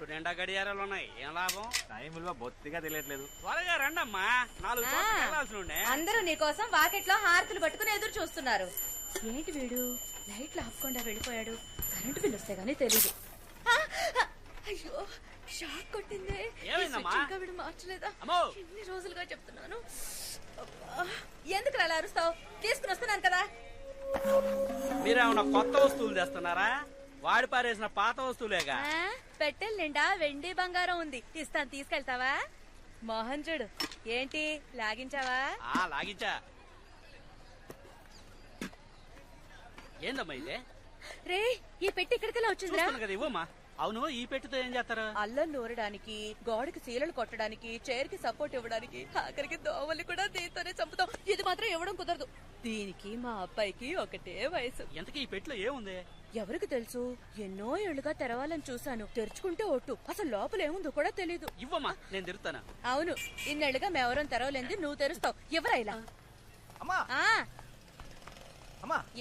నిండా గడియారాలు ఉన్నాయి, ఏం లాభం? టైం విలువ బొత్తిగా తెలియట్లేదు. త్వరగా రండమ్మా, 4 చోట్లకి వెళ్ళాల్సి ఉండే. అందరూ నీకోసం వాకెట్లో హారతులు పట్టుకుని ఎదురు చూస్తున్నారు. ఏంటి వీడు లైట్లు ఆపకుండా వెళ్ళిపోయాడు? కరెంటు బిల్లు వస్తే గానీ తెలీదు. అయ్యో షాక్ కొట్టిందే. ఇంకా వీడు మార్చలేదా? ఎన్ని రోజులుగా చెప్తున్నాను. ఎందుకు అలా అరుస్తావు? తీసుకుని వస్తున్నాను కదా. మీరేమన్నా కొత్త వస్తువులు తెస్తున్నారా? వాడి పారేసిన పాత వస్తువులేగా. పెట్టెల నిండా వెండి బంగారం ఉంది, ఇస్తాను, తీసుకెళ్తావా? మోహన్ చూడు, ఏంటి లాగించావా? లాగించా. ఏందమ్మా ఇదే? రే, ఈ పెట్టి ఇక్కడికెలా వచ్చిందిరా? కదా, ఇవ్వమ్మా. అవును, ఈ పెట్టితో ఏం చేస్తారు? అల్లం నూరడానికి, గోడకి సీలలు కొట్టడానికి, చైర్ కి సపోర్ట్ ఇవ్వడానికి, ఆఖరికి దోవల్ని కూడా దీంతోనే చంపుతాం. ఇది మాత్రం ఇవ్వడం కుదరదు. దీనికి మా అబ్బాయికి ఒకటే వయసు. ఎంతకీ ఈ పెట్టిలో ఏముంది? ఎవరికి తెలుసు? ఎన్నో ఏళ్లుగా తెరవాలని చూశాను. తెరుచుకుంటే ఒట్టు, అసలు లోపల ఏముందో కూడా తెలీదు. ఇవ్వమ్మా, నేను తెరుస్తాను. అవును, ఇన్నేళ్లుగా మేవరం తెరవలేంది, నువ్వు తెరుస్తావు. ఎవరా ఇలా?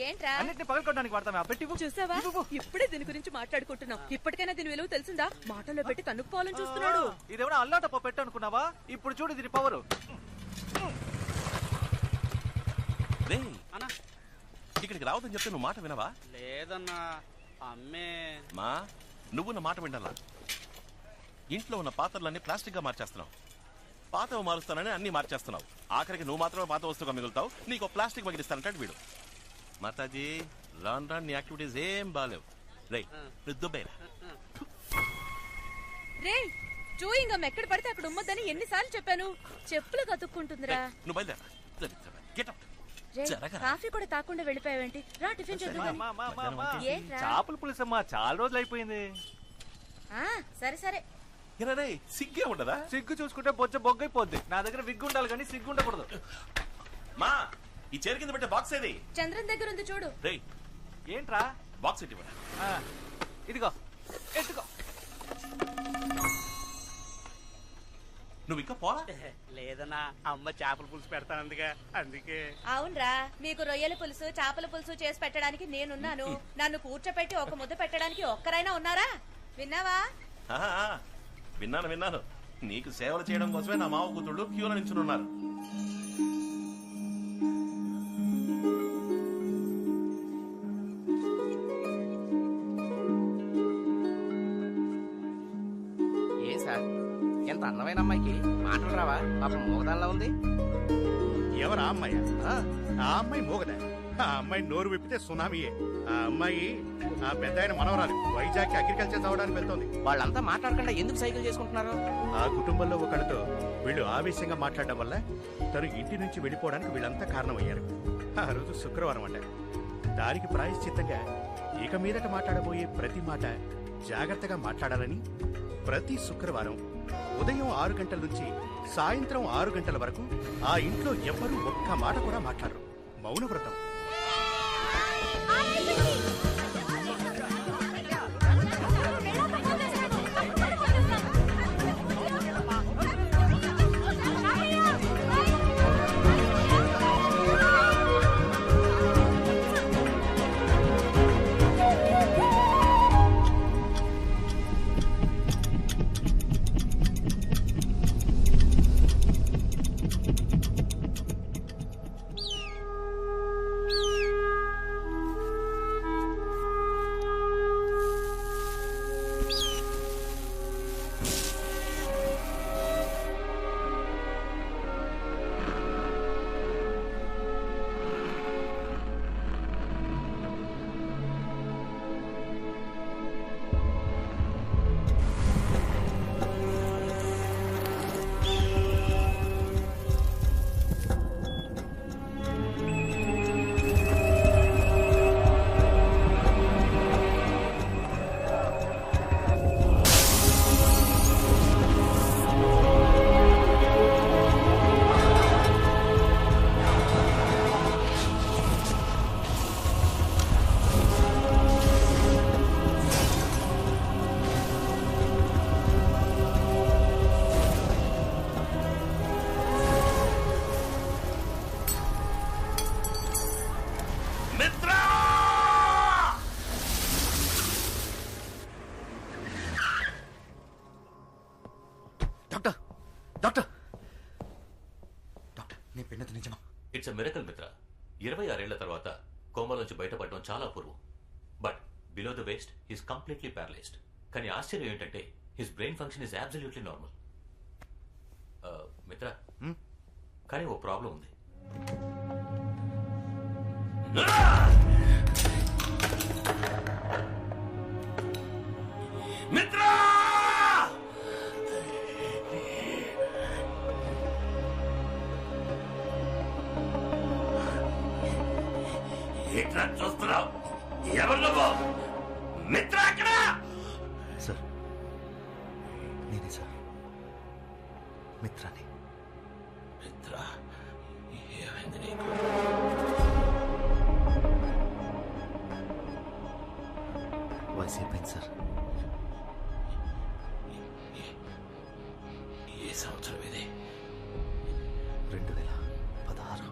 ఏంట్రా? అన్నిటిని పగలకొట్టడానికి వాడతామే ఆ పెట్టి. చూసావా, ఇప్పుడే దీని గురించి మాట్లాడుకుంటున్నాం. ఇప్పటికైనా దీని విలువ తెలిసిందా? మాటల్లో పెట్టి తన్నుకుపోవాలని చూస్తున్నాడు. ఇదేమన్నా అల్లాటప్ప పెట్టు అనుకున్నావా? ఇప్పుడు చూడు దీని పవరు. ఇక్కడికి రావద్దని చెప్తే నువ్వు మాట వినవా? లేదన్నా, అమ్మే. మా నువ్వు నా మాట వినాలా? ఇంట్లో ఉన్న పాత్రలన్నీ ప్లాస్టిక్ గా మార్చేస్తున్నావు. పాతవి మారుస్తానని అన్ని మార్చేస్తున్నావు. ఆఖరికి నువ్వు మాత్రమే పాత వస్తువుగా మిగులుతావు. నీకు ప్లాస్టిక్ మగిలిస్తానంటాడు వీడు. మాతాజీ, రాన్ రాన్ నీ యాక్టివిటీస్ ఏం బాలేవు. రే, నువ్వు దుబ్బేరా. రే, చూయింగం ఎక్కడ పడితే అక్కడ ఉమ్మద్దని ఎన్నిసార్లు చెప్పాను? చెప్పులు కతుక్కుంటుందిరా. నువ్వు బయలుదేరా. Get out. కాఫీ కూడా తాకుండా వెళ్ళిపోయావేంటి? రా, టిఫిన్ చేద్దాం. చేపల పులుసమ్మా, చాలా రోజులు అయిపోయింది. సరే సరే. సిగ్గే ఉండదా? సిగ్గు చూసుకుంటే బొచ్చ బొగ్గైపోద్ది. నా దగ్గర విగ్గు ఉండాలి కానీ సిగ్గు ఉండకూడదు. మా ఈ చైర్ కింద పెట్టే బాక్స్ ఏది? చంద్రన్ దగ్గర ఉంది చూడు. రేయ్, ఏంట్రా? బాక్స్ ఇవ్వరా. ఇదిగో ఎత్తుకో. నువ్వు ఇంకా పోలా? లేదన్నా, అమ్మ చేపల పులుసు పెడతానందుగా, అందుకే. అవునరా, మీకు రొయ్యల పులుసు, చేపల పులుసు చేసి పెట్టడానికి నేనున్నాను. నన్ను కూర్చోపెట్టి ఒక ముద్ద పెట్టడానికి ఒక్కరైనా ఉన్నారా? విన్నావా? విన్నాను. నీకు సేవలు చేయడం కోసమే నా మావ కూతుళ్ళు క్యూలో నిల్చున్నారు. ఏ సార్, ఎంత అందమైన అమ్మాయికి మాటలు రావా? పాపం మూగదానిలా ఉంది. ఎవరా అమ్మాయి? ఆ అమ్మాయి మూగదా? ఆ అమ్మాయి నోరు విప్పితే సునామీయే. ఆ అమ్మాయి ఆ పెద్ద ఆయన మనవరాలు. వైజాగ్ అగ్రికల్చర్ చదవడానికి వెళ్తోంది. వాళ్ళంతా మాట్లాడకుండా ఎందుకు సైకిల్ చేసుకుంటున్నారు? ఆ కుటుంబంలో ఒకరితో వీళ్ళు ఆవేశంగా మాట్లాడడం వల్ల తను ఇంటి నుంచి వెళ్ళిపోవడానికి వీళ్ళంతా కారణమయ్యారు. ఆ రోజు శుక్రవారం అంట. దానికి ప్రాయశ్చిత్తంగా ఇక మీదట మాట్లాడబోయే ప్రతి మాట జాగ్రత్తగా మాట్లాడాలని ప్రతి శుక్రవారం ఉదయం 6 గంటల నుంచి సాయంత్రం 6 గంటల వరకు ఆ ఇంట్లో ఎవ్వరూ ఒక్క మాట కూడా మాట్లాడరు. మౌనవ్రతం. డాక్టర్ డాక్టర్ నేను పిన్నది నిజమా? ఇట్స్ ఎ మిరకల్ మిత్ర. 26 ఏళ్ల తర్వాత కోమలోంచి బయటపడడం చాలా అపూర్వం. But below the waist he's completely paralysed. కానీ ఆశ్చర్యం ఏంటంటే his brain function is absolutely normal. Mitra, కానీ ఓ ప్రాబ్లం ఉంది. మిత్ర, ఎట్లా చూస్తున్నావు? ఎవరు నువ్వు? మిత్ర అక్కడ? సార్ నేనే సార్, మిత్రాని. మిత్ర, ఏమైంది నీకు? వయసు అయిపోయింది సార్. ఏ సంవత్సరం ఇది? 2016.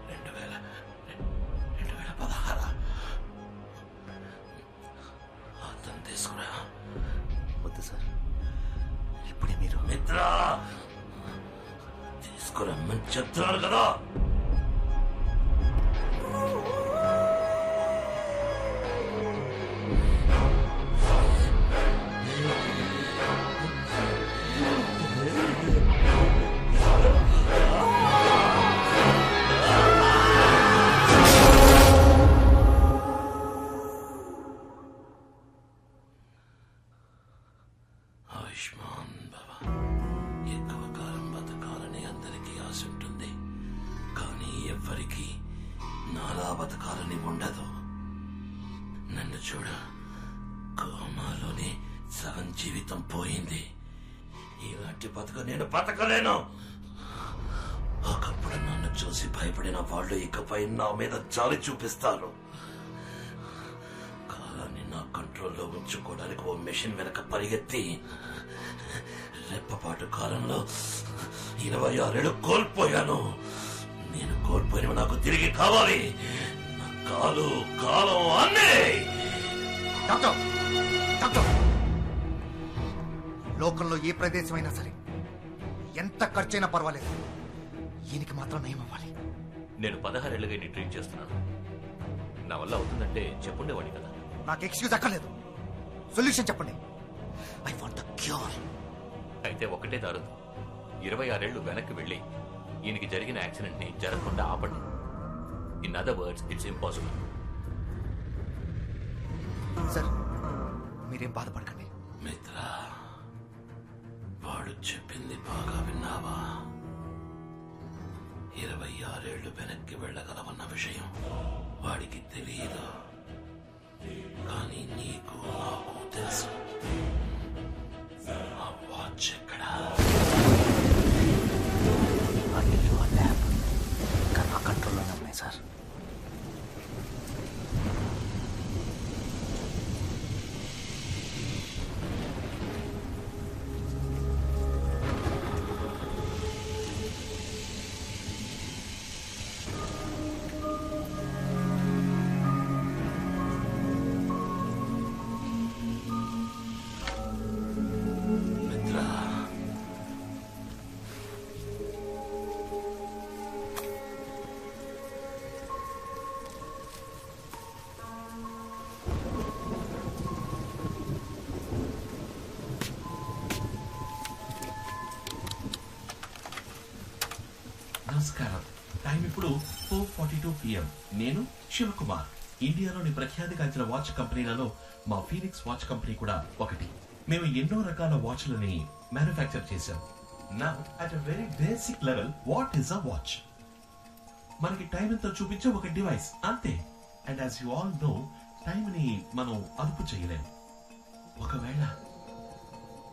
2016. అతను తీసుకురా. వద్దు సార్, ఇప్పుడే మీరు. మిత్ర, తీసుకురమ్మని చెప్తున్నాను కదా. ఆయుష్మాన్ బాబా. ఎక్కువ కాలం బతకాలని అందరికీ ఆశ ఉంటుంది, కానీ ఎవ్వరికీ నాలా బతకాలని ఉండదు. నన్ను చూడ, కోమాలోనే సగం జీవితం పోయింది. ఇలాంటి బతుకు నేను బతకలేను. ఒకప్పుడు నన్ను చూసి భయపడిన వాళ్ళు ఇకపై నా మీద జాలి చూపిస్తారు. కాలాన్ని నా కంట్రోల్లో ఉంచుకోవడానికి ఓ మెషిన్ వెనక పరిగెత్తి రెప్పపాటు కాలంలో 26 ఏళ్ళు కోల్పోయాను. నేను కోల్పోయినవి నాకు తిరిగి కావాలి. నా కాలు, కాలం అన్నీ. డాక్టర్ డాక్టర్, లోకంలో ఏ ప్రదేశమైనా సరే ఎంత ఖర్చైనా పర్వాలేదు, ఈయనకి మాత్రం నయం అవ్వాలి. నేను 16 ఏళ్ళుగా నీ ట్రీట్ చేస్తున్నాను. నా వల్ల అవుతుందంటే చెప్పుండేవాడిని కదా. నాకు ఎక్స్క్యూజ్ అక్కర్లేదు, సొల్యూషన్ చెప్పండి. I want the cure. అయితే ఒకటే దారు, 26 ఏళ్లు వెనక్కి వెళ్ళి ఈయనకి జరిగిన యాక్సిడెంట్ ని జరగకుండా ఆపండి. In other words, it's impossible. Sir మీరేం బాధపడకండి. మిత్ర, వాడు చెప్పింది బాగా విన్నావా? 26 ఏళ్లు వెనక్కి వెళ్ళగలవన్న విషయం వాడికి తెలియదు, కానీ నీకు నాకు తెలుసు. ఆ వాచ్ ఎక్కడా? ఆ ఇల్లు, ఆ ల్యాబ్ ఇంకా నా కంట్రోల్లోనే ఉన్నాయి సార్. నమస్కారం. టైం ఇప్పుడు 4:42 PM. నేను శివకుమార్. ఇండియాలోని ప్రఖ్యాతిగాంచిన వాచ్ కంపెనీలలో మా ఫీనిక్స్ వాచ్ కంపెనీ కూడా ఒకటి. మేము ఎన్నో రకాల వాచ్లని మ్యానుఫ్యాక్చర్ చేశాం. నా at a very basic level, what is a watch? మనకి టైం ఎంతో చూపించే ఒక డివైస్ అంతే. And as you all know, time ని మనం అదుపు చేయలేము. ఒకవేళ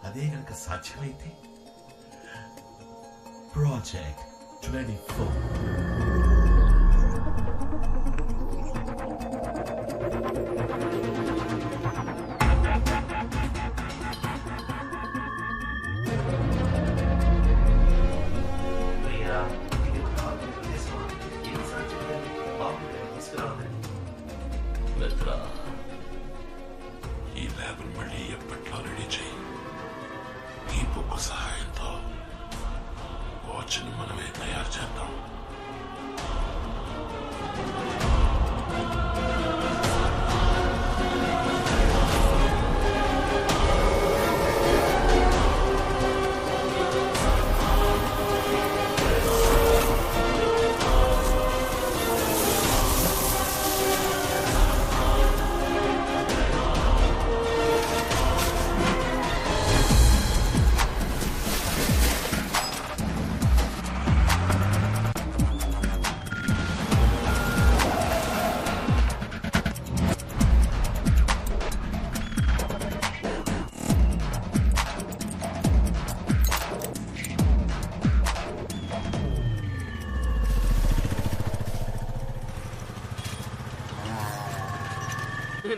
అదే గనక సాధ్యమైతే ప్రాజెక్ట్ 24. మిత్ర, ఈ ల్యాబ్ మళ్ళీ ఎప్పట్లో రెడీ చేయి. ఈ బొగ్గు సహాయంతో వాచ్ని మనమే తయారు చేద్దాం.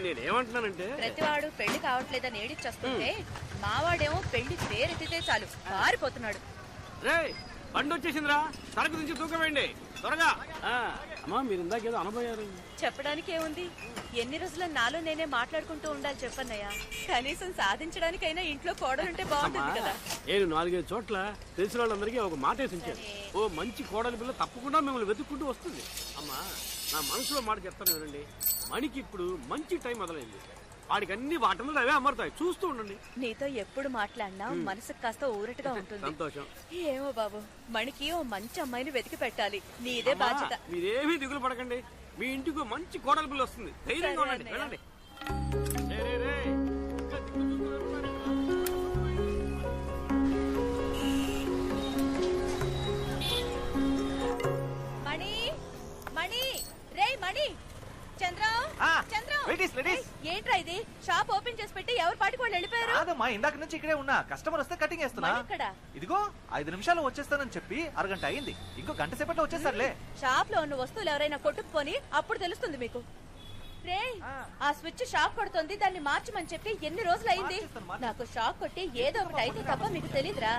నేనేమంటున్నానంటే ప్రతివాడు పెళ్లి కావట్లేదని ఏడిచొస్తుంటే మావాడేమో పెళ్లి పేరెత్తితే చాలు పారిపోతున్నాడు. రే బండి వచ్చేసిందిరా, సరుకు నుంచి తూకవేయండి త్వరగా. అమ్మా మీరు ఇందాకేదో అనబోయారు. చెప్పడానికి ఏముంది, ఎన్ని రోజుల నాలో నేనే మాట్లాడుకుంటూ ఉండాలి చెప్పన్నయ్య. కనీసం సాధించడానికైనా ఇంట్లో కోడలుంటే బాగుంటుంది కదా. నేను 4-5 చోట్ల తెలిసిన వాళ్ళందరికీ ఒక మాట వేసి ఉంచాను. ఓ మంచి కోడలి పిల్ల తప్పకుండా మిమ్మల్ని వెతుక్కుంటూ వస్తుంది. అమ్మా నా మనసులో మాట చెప్తాను వినండి, మణికి ఇప్పుడు మంచి టైం మొదలైంది. వాడికి అన్ని వాటంలో అవే అమరుతాయి, చూస్తూ ఉండండి. నీతో ఎప్పుడు మాట్లాడినా మనసుకు కాస్త ఊరటగా ఉంటుంది. సంతోషం. ఏమో బాబు, మణికి ఓ మంచి అమ్మాయిని వెతికి పెట్టాలి, నీదే బాధ్యత. మీరేమీ దిగులు పడకండి, మీ ఇంటికి మంచి కోడలి పిల్ల వస్తుంది. ధైర్యంగా ఉండండి, వెళ్ళండి. మణి మణి రే మణి, చంద్రం చంద్రం, ఏంట్రా ఇది? షాప్ ఓపెన్ చేసి పెట్టి ఎవరి పాటికి వాళ్ళు వెళ్ళిపోయారు. కాదమ్మా, ఇందాక నుంచి ఇక్కడే ఉన్నా. కస్టమర్ వస్తే కటింగ్ చేస్తున్నా. ఇదిగో 5 నిమిషాలు వచ్చేస్తానని చెప్పి అరగంట అయింది. ఇంకో గంట సేపట్లో వచ్చేస్తారులే. షాప్ లో ఉన్న వస్తువులు ఎవరైనా కొట్టుకుపోని అప్పుడు తెలుస్తుంది మీకు. రే ఆ స్విచ్ షాక్ కొడుతుంది, దాన్ని మార్చమని చెప్పి ఎన్ని రోజులు అయింది. నాకు షాక్ కొట్టి ఏదో ఒకటి అయితే తప్ప మీకు తెలీదురా.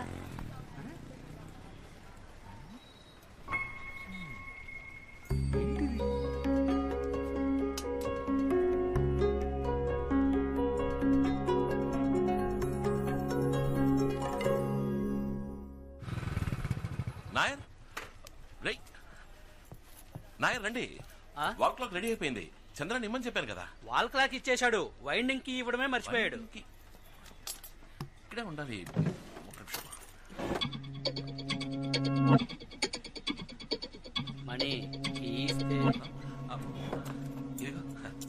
నాయర్ రై నాయర్ రండి. వాల్ క్లాక్ రెడీ అయిపోయింది. చంద్రన్ ఇమ్మని చెప్పాను కదా. వాల్ క్లాక్ ఇచ్చేశాడు, వైండింగ్ కి ఇవ్వడమే మర్చిపోయాడు. ఇక్కడే ఉండాలి. మణి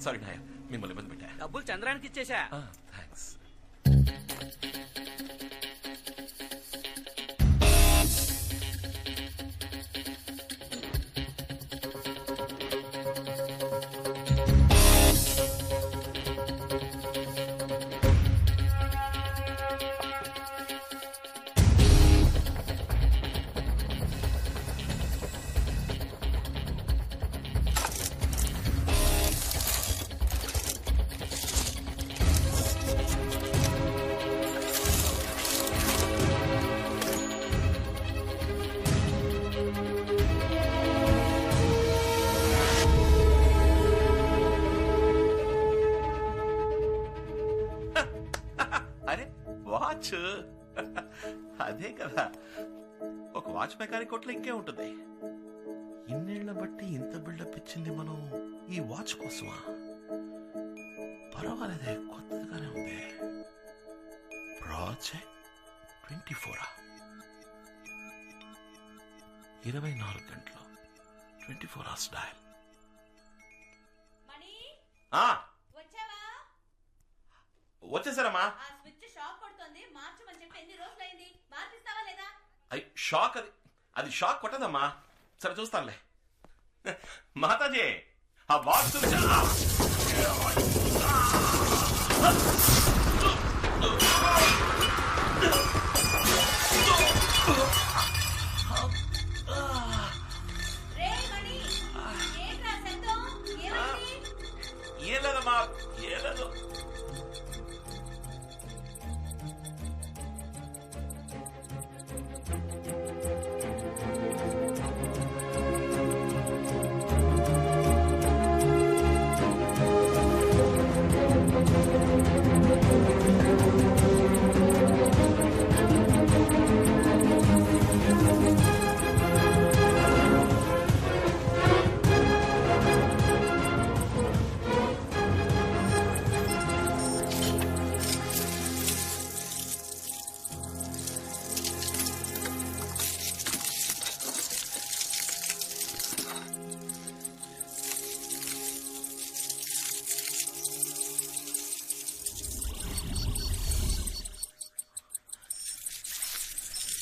సారీ నాయర్, మిమ్మల్ని ఇబ్బంది పెట్టా. డబ్బులు చంద్రానికి ఇచ్చేశా. థ్యాంక్స్. అదే కదా, ఒక వాచ్ మెకానిక్ కొట్లో ఇంకే ఉంటుంది. ఇన్నేళ్ల బట్టి ఇంత బిల్డప్ ఇచ్చింది మనం ఈ వాచ్ కోసమా? పర్వాలేదే, కొత్తగానే ఉంది. ప్రాజెక్ట్ 24 24 గంటలు 24 hours డయల్. వచ్చేసారమ్మా. షాక్ అది షాక్ కొట్టదమ్మా. సరే చూస్తానులే. మాతాజీ ఆ బాక్స్ ఏం లేదమ్మా, ఏం లేదు.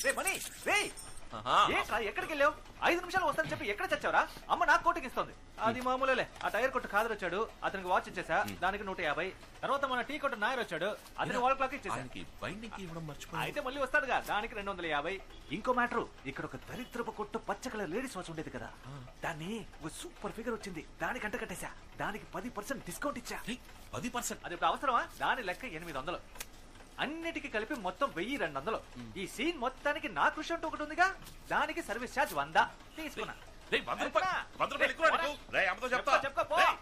రే మనీ రే ఆహా. ఏంట్రా ఎక్కడికి వెళ్ళావు 5 నిమిషాలు వస్తానని చెప్పి ఎక్కడ చచ్చావరా అమ్మ నాకు కోటింగ్ ఇస్తుంది అది మామూలులే ఆ టైర్ కొట్టు ఖాదర్ వచ్చాడు అతనికి వాచ్ ఇచ్చేసా దానికి 150 తర్వాత మన టీ కొట్టు నాయర్ వచ్చాడు అతని వాల్ క్లాక్ ఇచ్చేసా ఆయనకి బైండింగ్ ఇవ్వడం మర్చిపోయి అయితే మళ్ళీ వస్తాడుగా దానికి 250 ఇంకో మ్యాటర్ ఇక్కడ ఒక దరిద్రపు కొట్టు పచ్చ కలర్ లేడీస్ వాచ్ ఉండేది కదా దాన్ని ఒక సూపర్ ఫిగర్ వచ్చింది దానికి అంట కట్టేశా దానికి 10% డిస్కౌంట్ ఇచ్చా 10%. అది ఇప్పుడు అవసరమా దాని లెక్క 800 అన్నిటికి కలిపి మొత్తం 1200 ఈ సీన్ మొత్తానికి నా కృషి అంటూ ఒకటి ఉందిగా దానికి సర్వీస్ ఛార్జ్ 100 తీసుకున్నా రేయ్, 100 రూపాయలు ఎక్కువ నీకు. రేయ్, అమ్మతో చెప్తా. చెప్పుకో పో. రేయ్,